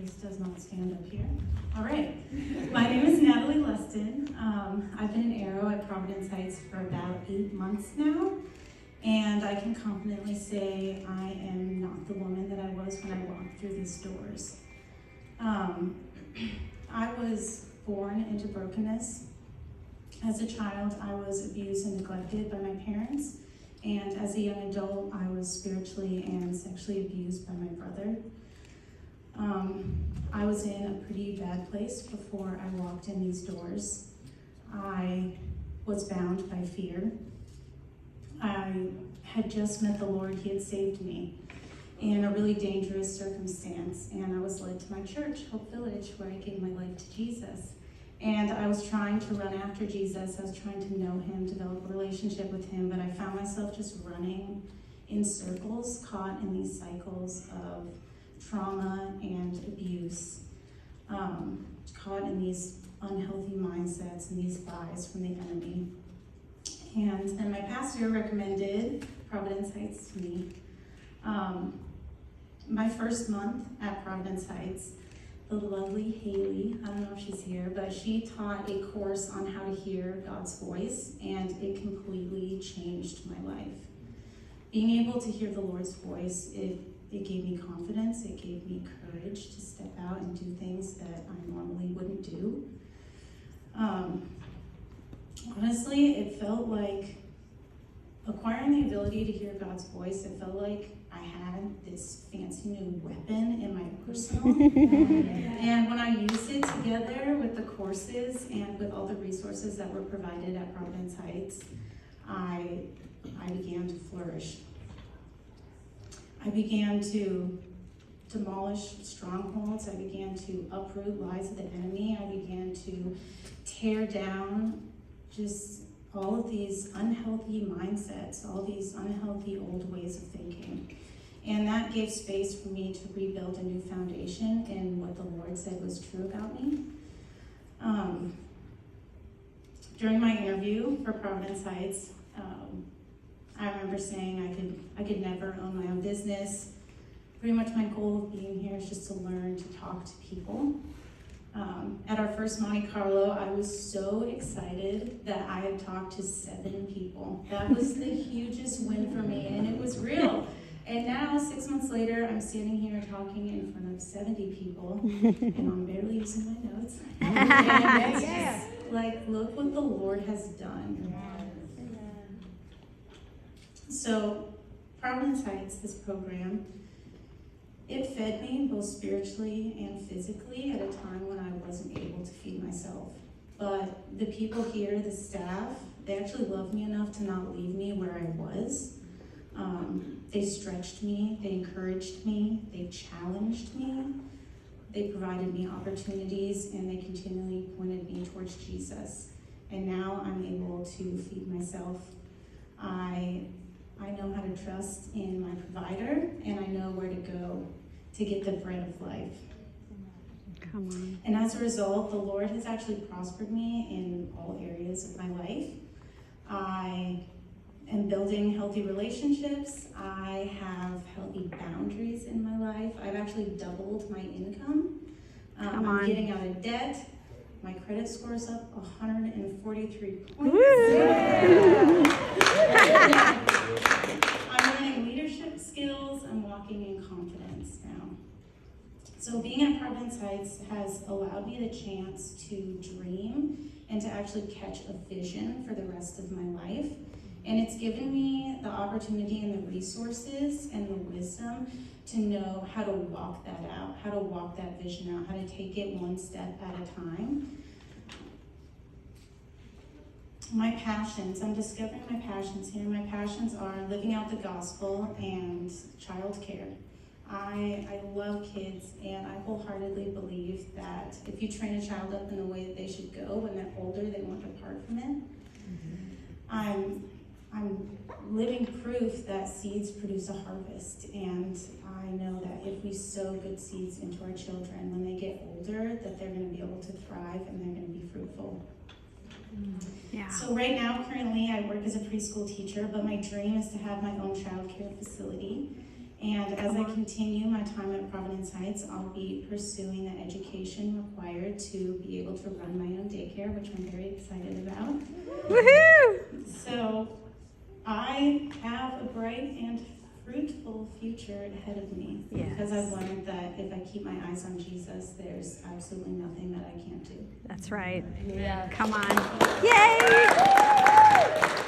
Grace does not stand up here. All right. My name is Natalie Lustin. I've been an Arrow at Providence Heights for about 8 months now, and I can confidently say I am not the woman that I was when I walked through these doors. I was born into brokenness. As a child, I was abused and neglected by my parents, and as a young adult, I was spiritually and sexually abused by my brother. I was in a pretty bad place before I walked in these doors. I was bound by fear. I had just met the Lord. He had saved me in a really dangerous circumstance, and I was led to my church, Hope Village, where I gave my life to Jesus. And I was trying to run after Jesus. I was trying to know him, develop a relationship with him, but I found myself just running in circles, caught in these cycles of trauma and abuse, caught in these unhealthy mindsets and these lies from the enemy. And then my pastor recommended Providence Heights to me. My first month at Providence Heights, the lovely Haley, I don't know if she's here, but she taught a course on how to hear God's voice, and it completely changed my life. Being able to hear the Lord's voice, it gave me confidence, it gave me courage to step out and do things that I normally wouldn't do. Honestly, it felt like acquiring the ability to hear God's voice, it felt like I had this fancy new weapon in my arsenal. And when I used it together with the courses and with all the resources that were provided at Providence Heights, I began to flourish. I began to demolish strongholds. I began to uproot lies of the enemy. I began to tear down just all of these unhealthy mindsets, all these unhealthy old ways of thinking. And that gave space for me to rebuild a new foundation in what the Lord said was true about me. During my interview for Providence Heights, I remember saying I could never own my own business. Pretty much my goal of being here is just to learn to talk to people. At our first Monte Carlo, I was so excited that I had talked to 7 people. That was the hugest win for me, and it was real. And now, 6 months later, I'm standing here talking in front of 70 people, and I'm barely using my notes. And it's just like, look what the Lord has done. So, Providence Heights, this program, it fed me both spiritually and physically at a time when I wasn't able to feed myself. But the people here, the staff, they actually loved me enough to not leave me where I was. They stretched me, they encouraged me, they challenged me, they provided me opportunities, and they continually pointed me towards Jesus. And now I'm able to feed myself. I know how to trust in my provider, and I know where to go to get the bread of life. Come on. And as a result, the Lord has actually prospered me in all areas of my life. I am building healthy relationships. I have healthy boundaries in my life. I've actually doubled my income. I'm getting out of debt. My credit score is up 143 points. I'm learning leadership skills. I'm walking in confidence now. So being at Providence Heights has allowed me the chance to dream and to actually catch a vision for the rest of my life. And it's given me the opportunity and the resources and the wisdom to know how to walk that out, how to walk that vision out, how to take it one step at a time. My passions, I'm discovering my passions here. My passions are living out the gospel and childcare. I love kids, and I wholeheartedly believe that if you train a child up in the way that they should go, when they're older, they won't depart from it. I'm living proof that seeds produce a harvest, and I know that if we sow good seeds into our children, when they get older, that they're going to be able to thrive and they're going to be fruitful. Yeah. So right now, currently, I work as a preschool teacher, but my dream is to have my own child care facility. And as I continue my time at Providence Heights, I'll be pursuing the education required to be able to run my own daycare, which I'm very excited about. Woohoo! So I have a bright and fruitful future ahead of me. Yes. Because I've learned that if I keep my eyes on Jesus, there's absolutely nothing that I can't do. That's right. Yeah. Come on. Yay!